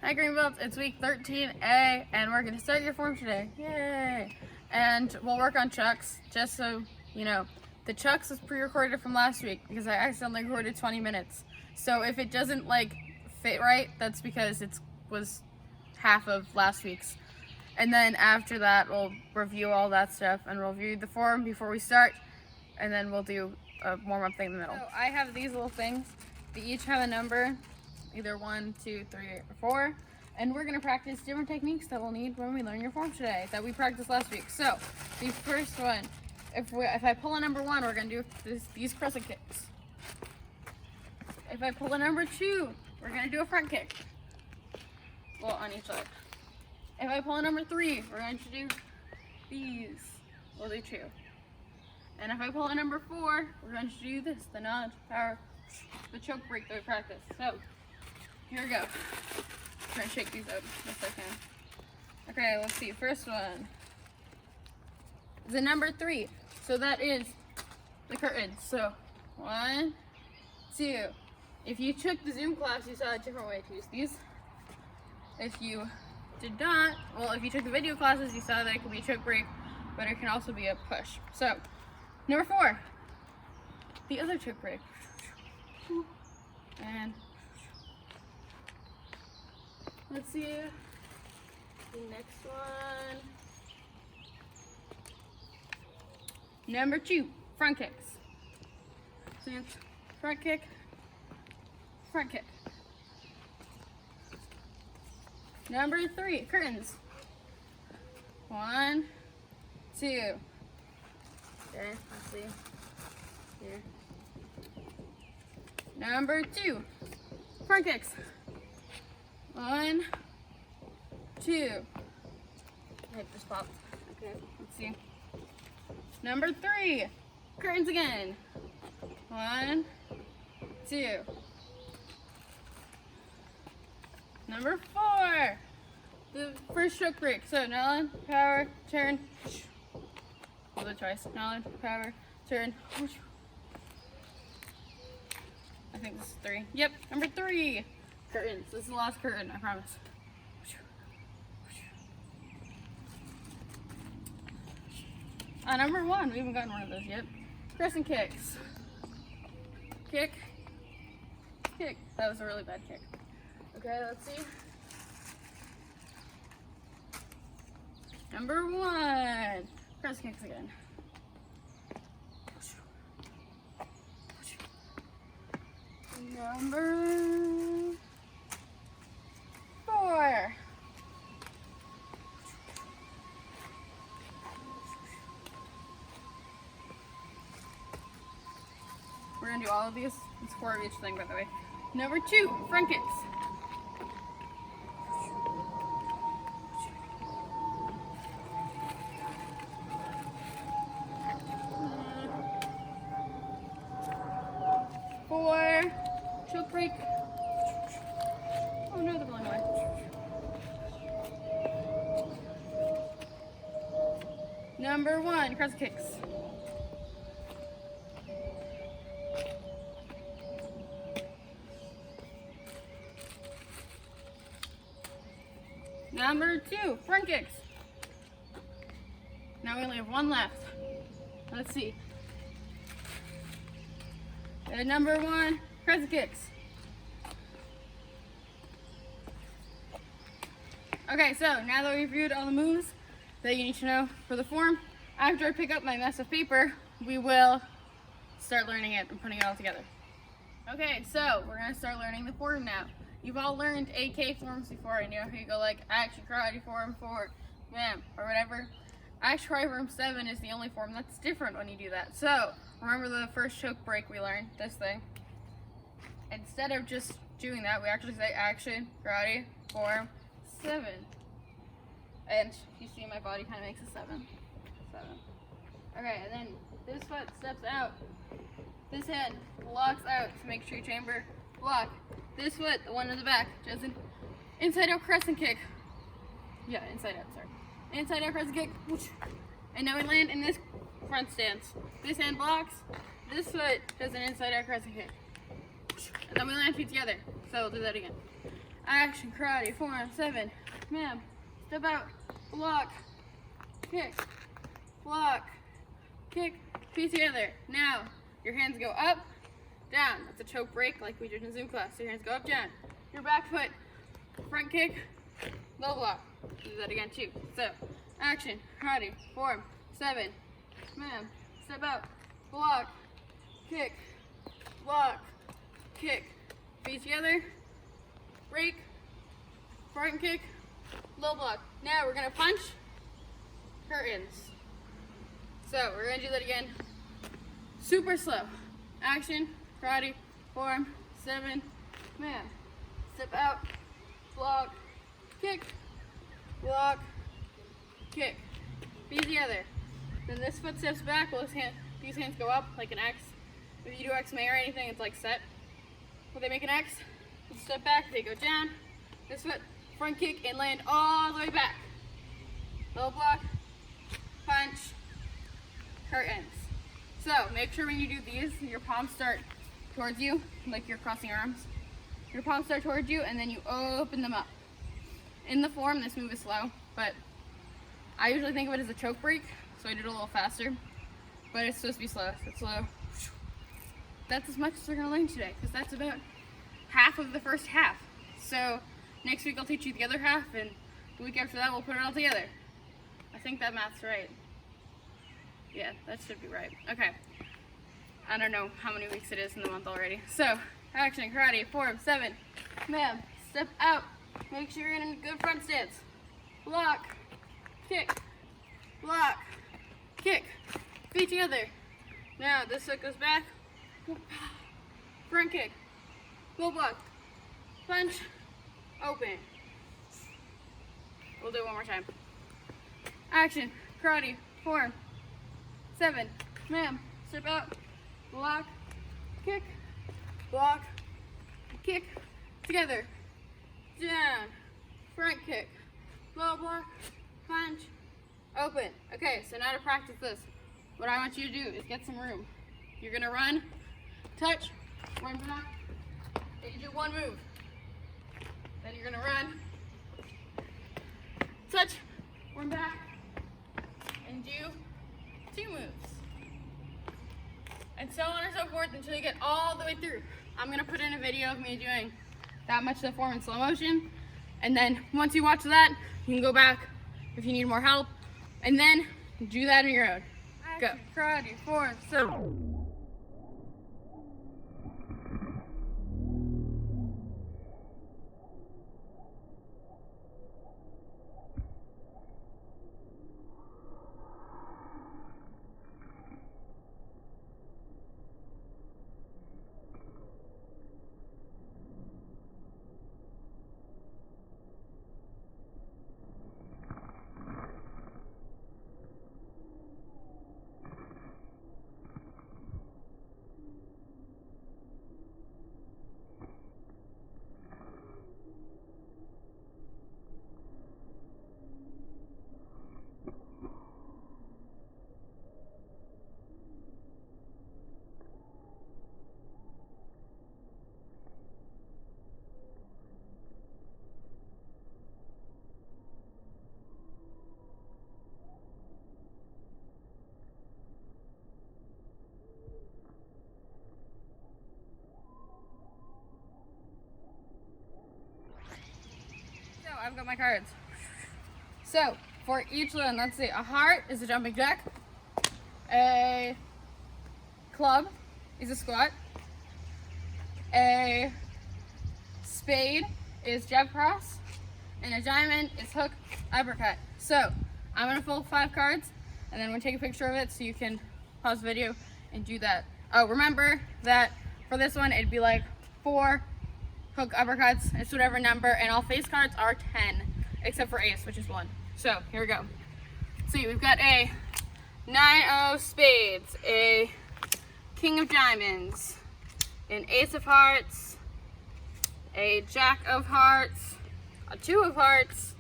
Hi Green Belts, it's week 13A and we're going to start your form today. Yay! And we'll work on chucks, just so you know. The chucks was pre-recorded from last week because I accidentally recorded 20 minutes. So if it doesn't fit right, that's because it was half of last week's. And then after that, we'll review all that stuff and we'll review the form before we start. And then we'll do a warm-up thing in the middle. So I have these little things. They each have a number. Either 1, 2, 3, or 4, and we're gonna practice different techniques that we'll need when we learn your form today that we practiced last week. So the first one, if I pull a number 1, we're gonna do these crescent kicks. If I pull a number 2, we're gonna do a front kick. Well, on each side. If I pull a number 3, we're going to do these. We'll do 2. And if I pull a number 4, we're going to do this, the nod, power, the choke break that we practiced. So here we go. I'm trying to shake these out as best I can. Okay, let's see. First one is the number 3. So that is the curtains. So 1, 2. If you took the Zoom class, you saw a different way to use these. If you did not, well, if you took the video classes, you saw that it could be a choke break, but it can also be a push. So number 4, the other choke break. And let's see the next one. Number 2, front kicks. So it's front kick, front kick. Number 3, curtains. 1, 2. Okay, let's see. Here. Number 2, front kicks. 1, 2. It just popped. Okay, let's see. Number 3, curtains again. 1, 2. Number 4, the first choke break. So nod, power, turn. We'll do it twice. Nod, power, turn. I think this is 3. Yep, number 3. Curtains. This is the last curtain, I promise. Number 1, we haven't gotten one of those yet. Crescent kicks. Kick. Kick. That was a really bad kick. Okay, let's see. Number 1. Crescent kicks again. Number 4. We're gonna do all of these. It's 4 of each thing, by the way. Number 2, front kicks. Choke break. Oh no, they're going away. Number 1, crescent kicks. Number 2, front kicks. Now we only have 1 left. Let's see. And number 1, crescent kicks. Okay, so now that we've reviewed all the moves that you need to know for the form, after I pick up my mess of paper, we will start learning it and putting it all together. Okay, so we're gonna start learning the form now. You've all learned AK forms before, and you know how you go like action karate form 4, bam, or whatever. Action karate form 7 is the only form that's different when you do that. So remember the first choke break we learned, this thing. Instead of just doing that, we actually say action karate form 7. And you see my body kind of makes a 7. Okay, and then this foot steps out. This hand locks out to make true chamber block. This foot, the one in the back, does an inside out crescent kick. Yeah, inside out, sorry. Inside out crescent kick. And now we land in this front stance. This hand blocks. This foot does an inside out crescent kick. And then we land feet together. So we'll do that again. Action, karate, form, 7. Ma'am, step out, block, kick, block, kick, feet together. Now, your hands go up, down. That's a choke break like we did in Zoom class. So your hands go up, down. Your back foot, front kick, low block. Do that again too. So, action, karate, form, 7. Ma'am, step out, block, kick, feet together, break, front kick, low block. Now we're gonna punch, curtains. So we're gonna do that again, super slow. Action, karate, form, 7. Ma'am, step out, block, kick, feet together. Then this foot steps back, these hands go up like an X. If you do X may or anything, it's like set. When they make an X, you step back, they go down. This foot, front kick, and land all the way back. Low block, punch, curtains. So make sure when you do these, your palms start towards you, like you're crossing your arms. Your palms start towards you, and then you open them up. In the form, this move is slow, but I usually think of it as a choke break, so I did it a little faster. But it's supposed to be slow, so it's slow. That's as much as we're gonna learn today, because that's about half of the first half. So next week I'll teach you the other half, and the week after that we'll put it all together. I think that math's right. Yeah, that should be right. Okay. I don't know how many weeks it is in the month already. So, action, karate, form, 7. Ma'am, step out. Make sure you're in a good front stance. Block, kick, feet together. Now this foot goes back. Front kick, low block, punch, open. We'll do it one more time. Action, karate, form, 7. Ma'am, step out, block, kick, together, down, front kick, low block, punch, open. Okay, so now to practice this, what I want you to do is get some room. You're gonna run, touch, run back, and you do one move. Then you're gonna run, touch, run back, and do 2 moves. And so on and so forth until you get all the way through. I'm gonna put in a video of me doing that much of the form in slow motion. And then once you watch that, you can go back if you need more help. And then do that on your own. Go. Karate, form, 7. I've got my cards. So for each one, let's see, a heart is a jumping jack, a club is a squat, a spade is jab cross, and a diamond is hook uppercut. So I'm gonna fold 5 cards, and then we'll take a picture of it so you can pause the video and do that. Oh, remember that for this one, it'd be like 4 hook uppercuts. It's whatever number, and all face cards are 10, except for ace, which is 1. So here we go. See, we've got a 9 of spades, a king of diamonds, an ace of hearts, a jack of hearts, a 2 of hearts,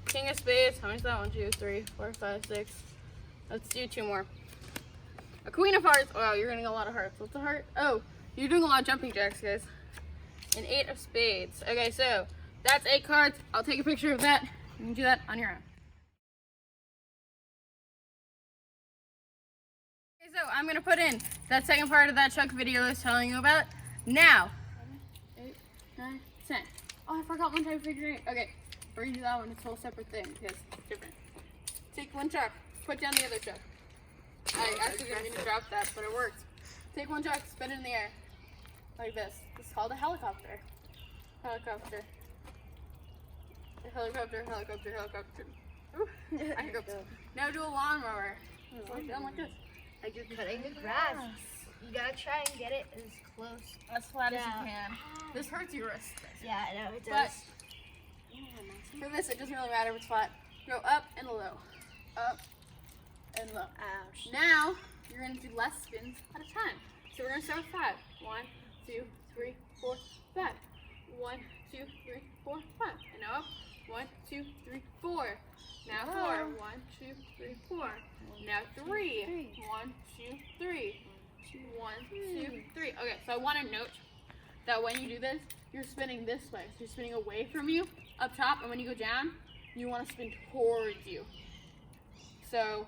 king of spades. How many is that? 1, 2, 3, 4, 5, 6. Let's do 2 more. A queen of hearts. Wow, you're getting a lot of hearts. What's a heart? Oh, you're doing a lot of jumping jacks, guys. an 8 of spades. Okay, so that's 8 cards. I'll take a picture of that. You can do that on your own. Okay, so I'm gonna put in that second part of that Chuck video I was telling you about. Now, 7, 8, 9, 10. Oh, I forgot one type of figure 8. Okay, we're gonna do that one. It's a whole separate thing because it's different. Take one Chuck, put down the other Chuck. I actually didn't mean to drop that, but it worked. Take one Chuck, spin it in the air. Like this. It's called a helicopter. Helicopter. Helicopter, helicopter, helicopter. Ooh, I hiccuped. Now do a lawnmower. Down like this. Like you're cutting the grass. You gotta try and get it as close. As flat as you can. This hurts your wrist. Yeah, I know it does. But for this, it doesn't really matter if it's flat. Go up and low. Up and low. Ouch. Now, you're going to do less spins at a time. So we're going to start with 5. 1, 2, 3, 4, 5. 1, 2, 3, 4, 5. And now up. 1, 2, 3, 4. Now 4. 1, 2, 3, 4. Now 3. 1, 2, 3. 1, 2, 3. Okay, so I want to note that when you do this, you're spinning this way. So you're spinning away from you up top, and when you go down, you want to spin towards you. So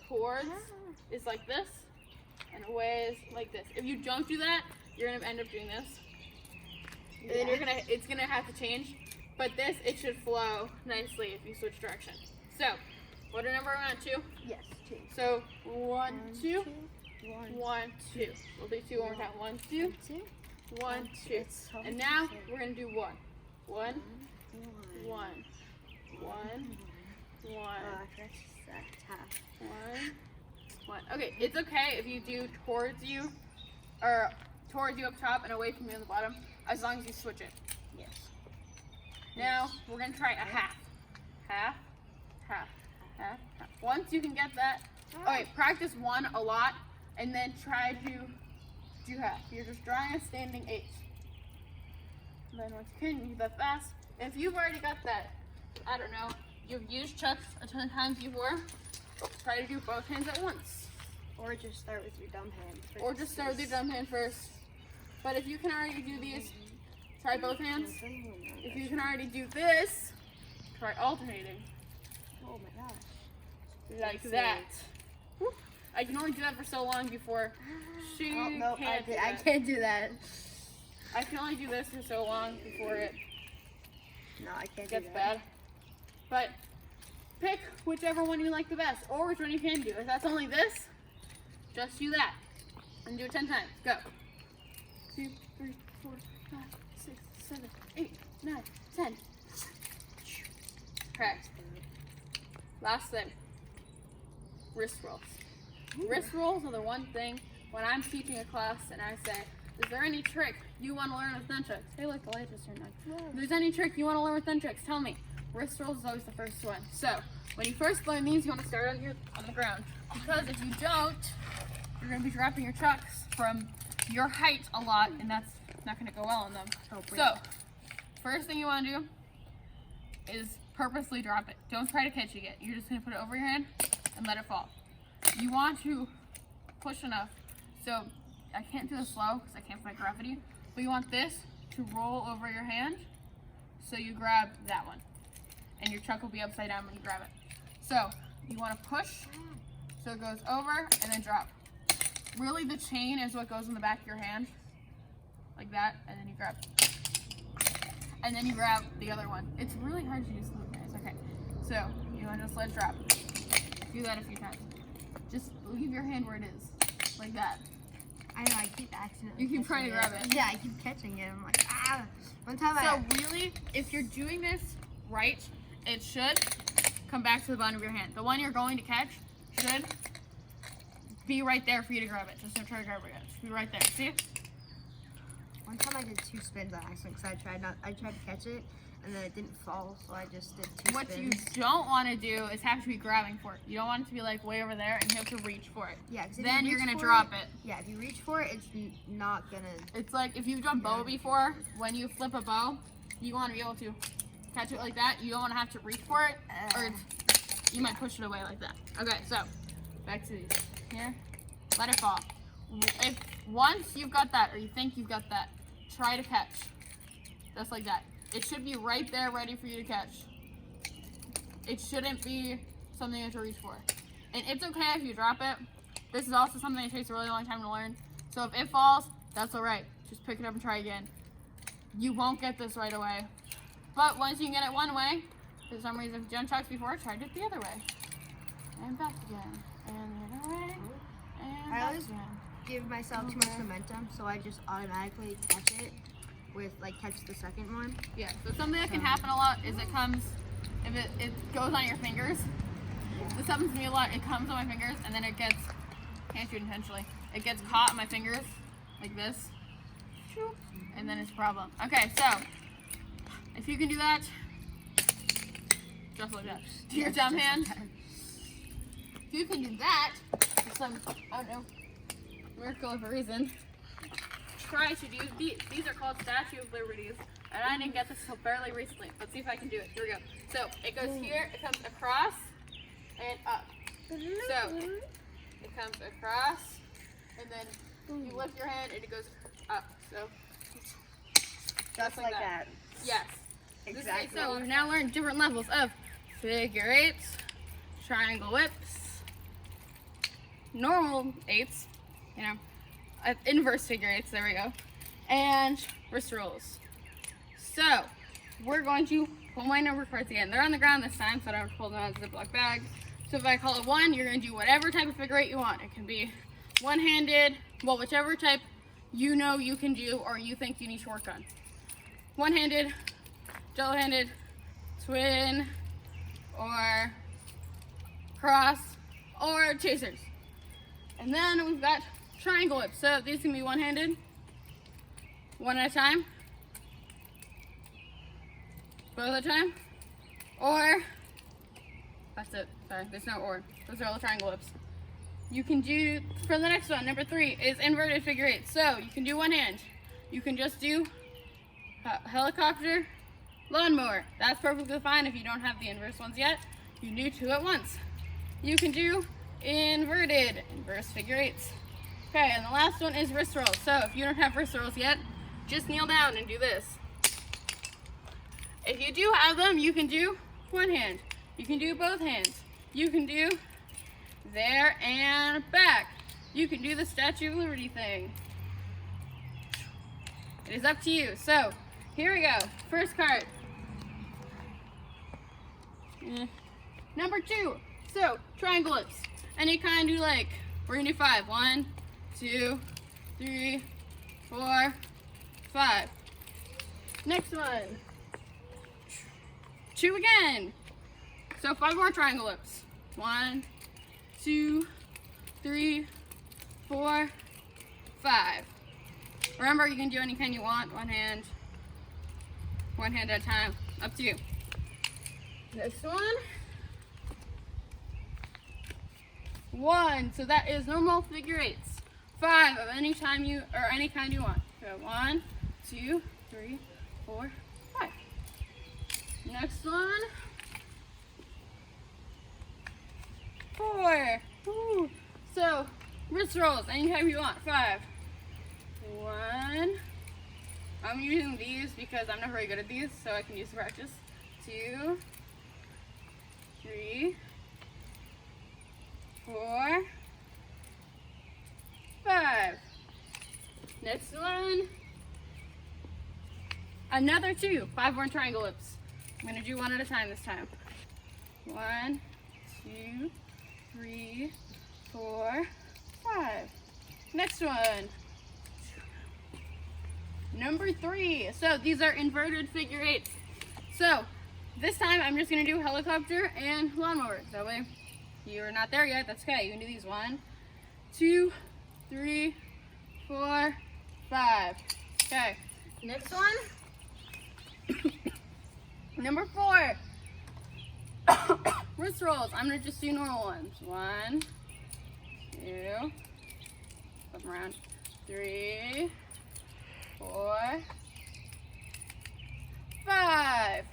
towards is like this, and away is like this. If you don't do that, you're gonna end up doing this, and then it's gonna have to change. But this, it should flow nicely if you switch direction. So, what number are we on? 2? Yes, 2. So 1, 2, 1, 2. We'll do 2 one more time. 1, 2, 1, 2. And now we're gonna do 1. 1, 1, 1, 1. 1, 1. Okay, it's okay if you do towards you up top and away from you on the bottom, as long as you switch it. Yes. Now we're gonna try a half. Half, half, half, half. Once you can get that, okay, practice 1 a lot, and then try to do half. You're just drawing a standing H. And then once you can, you do that fast. If you've already got that, I don't know, you've used chucks a ton of times before, try to do both hands at once. Or just start with your dumb hand. First. But if you can already do these, try both hands. If you can already do this, try alternating. Oh my gosh. Like that. Whew. I can only do that for so long before she can't do that. I can't do that. I can only do this for so long before it gets bad. But pick whichever one you like the best, or which one you can do. If that's only this, just do that. And do it 10 times. Go. 2, 3, 4, 5, 6, 7, 8, 9, 10. Correct. Last thing. Wrist rolls. Wrist rolls are the one thing when I'm teaching a class and I say, is there any trick you want to learn with nunchucks? Hey, look, the light just turned on. If there's any trick you want to learn with nunchucks, tell me. Wrist rolls is always the first one. So, when you first learn these, you want to start on the ground. Because if you don't, you're going to be dropping your chucks from your height a lot, and that's not going to go well on them. So, first thing you want to do is purposely drop it. Don't try to catch it yet. You're just going to put it over your hand and let it fall. You want to push enough. So, I can't do this slow because I can't fight gravity, but you want this to roll over your hand, so you grab that one, and your chuck will be upside down when you grab it. So you want to push, so it goes over and then drop. Really, the chain is what goes in the back of your hand, like that, and then you grab, and then you grab the other one. It's really hard to do slow, guys. Okay, so you want to just let it drop. Do that a few times. Just leave your hand where it is, like that. I know, I keep accidentally. You keep trying to grab it. Yeah, I keep catching it. I'm like, ah. One time really, if you're doing this right, it should come back to the bottom of your hand. The one you're going to catch should be right there for you to grab it. Just don't try to grab it yet. It should be right there. See? One time I did 2 spins on accident because I tried to catch it, and then it didn't fall, so I just did 2 spins. What you don't want to do is have to be grabbing for it. You don't want it to be like way over there and you have to reach for it. Yeah, because then you're going to drop it. Yeah, if you reach for it, it's not going to... It's like if you've done bow before, when you flip a bow, you want to be able to catch it like that. You don't want to have to reach for it, or you might push it away like that. Okay, so back to these. Here, let it fall. If once you've got that, or you think you've got that, try to catch. just like that. It should be right there ready for you to catch. It shouldn't be something you have to reach for. And it's okay if you drop it. This is also something that takes a really long time to learn. So if it falls, that's alright. Just pick it up and try again. You won't get this right away. But once you get it one way, for some reason, if you've done chucks before, try it the other way. And back again. And the other way. And back again. Give myself too much momentum, so I just automatically catch it with catch the second one. Yeah, so something that can happen a lot is if it goes on your fingers. This happens to me a lot. It comes on my fingers and then it gets, can't do it intentionally, it gets caught on my fingers like this. And then it's a problem. Okay, so if you can do that, just like that, to your dumb hand. If you can do that, for some, I don't know, miracle of a reason, try to do these are called Statue of Liberties, and I didn't get this until fairly recently. Let's see if I can do it. Here we go. So it goes here, it comes across and up. So it comes across, and then you lift your hand and it goes up. So Just like that. Yes. Exactly. So we've now learned different levels of figure eights, triangle whips, normal eights, inverse figure eights, there we go, and wrist rolls. So we're going to pull my number cards again. They're on the ground this time, so I don't have to pull them out of the Ziploc bag. So if I call it 1, you're going to do whatever type of figure eight you want. It can be one-handed, well, whichever type you know you can do or you think you need to work on. One-handed, double-handed, twin, or cross, or chasers. And then we've got triangle whips. So these can be one-handed, one at a time, both at a time, or, that's it, sorry, there's no or. Those are all the triangle whips. You can do, for the next one, number 3, is inverted figure eight. So you can do one hand. You can just do helicopter, lawnmower. That's perfectly fine if you don't have the inverse ones yet. You can do 2 at once. You can do inverse figure eights. Okay, and the last one is wrist rolls. So if you don't have wrist rolls yet, just kneel down and do this. If you do have them, you can do one hand. You can do both hands. You can do there and back. You can do the Statue of Liberty thing. It is up to you. So here we go. First card. Number 2. So triangle whips. Any kind you like. We're gonna do 5. 1, 2, 3, 4, 5. Next one. 2 again. So 5 more triangle whips. 1, 2, 3, 4, 5. Remember, you can do any kind you want. One hand at a time. Up to you. Next one. 1. So that is normal figure eights. 5 of any kind you want. So 1, 2, 3, 4, 5. Next one. 4. Ooh. So wrist rolls anytime you want. 5. 1. I'm using these because I'm not very good at these, so I can use the practice. 2, 3, 4, 5. Next one. Another 2. 5 more triangle whips. I'm gonna do 1 at a time this time. 1, 2, 3, 4, 5. Next one. Number 3. So these are inverted figure eights. So this time I'm just gonna do helicopter and lawnmower. That way you're not there yet. That's okay. You can do these. 1, 2, 3, 4, 5. Okay. Next one. Number 4. Wrist rolls. I'm gonna just do normal ones. 1, 2. Flip them around. 3, 4, 5.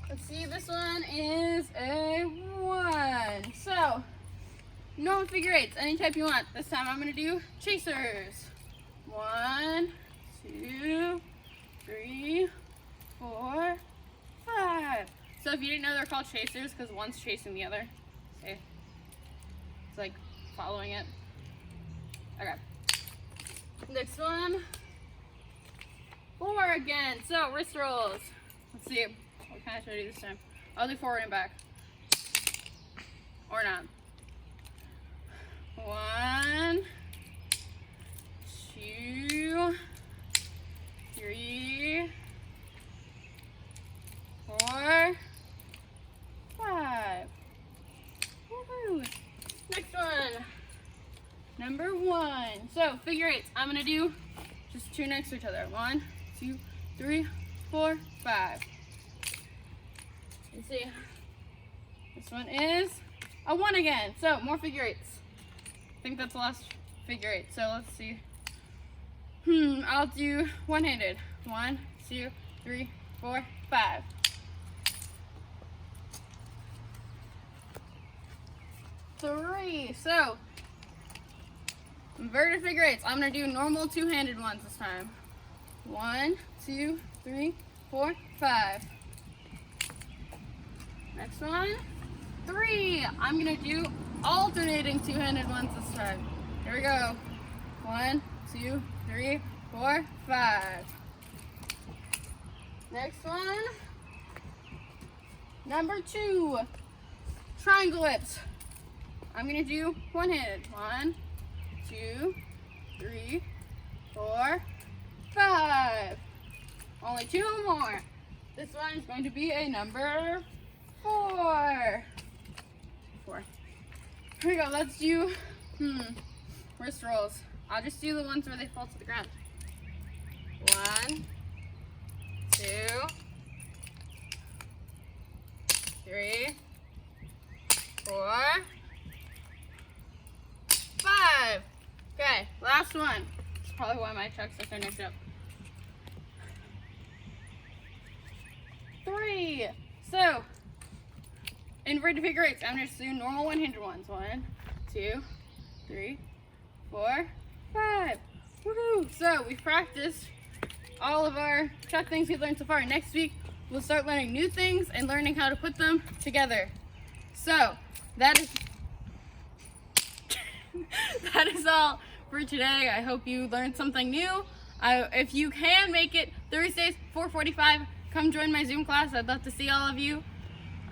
Let's see, this one is a 1. So, normal figure eights, any type you want. This time I'm gonna do chasers. 1, 2, 3, 4, 5. So if you didn't know, they're called chasers because one's chasing the other. See? It's like following it. Okay. Next one. 4 again. So wrist rolls. Let's see. What kind should I do this time? I'll do forward and back. Or not. 1, 2, 3, 4, 5. Woohoo! Next one. Number 1. So figure eights. I'm gonna do just 2 next to each other. 1, 2, 3, 4, 5. Let's see. This one is a 1 again. So more figure eights. I think that's the last figure eight. So let's see. I'll do one-handed. 1, 2, 3, 4, 5. Three. So inverted figure eights. I'm gonna do normal two-handed ones this time. 1, 2, 3, 4, 5. Next one. 3. I'm gonna do alternating two-handed ones this time. Here we go. 1, 2, 3, 4, 5. Next one. Number 2. Triangle whips. I'm gonna do one-handed. 1, 2, 3, 4, 5. Only 2 more. This one is going to be a number 4. 4. Here we go. Let's do wrist rolls. I'll just do the ones where they fall to the ground. 1, 2, 3, 4, 5. Okay, last one. That's probably why my chucks are so necked up. 3. So, inverted figure eights. I'm just doing normal one-handed ones. 1, 2, 3, 4, 5. Woohoo! So we've practiced all of our chuck things we've learned so far. Next week we'll start learning new things and learning how to put them together. So that is all for today. I hope you learned something new. If you can make it Thursdays 4:45, come join my Zoom class. I'd love to see all of you.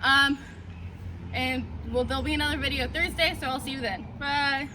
And there'll be another video Thursday, so I'll see you then. Bye.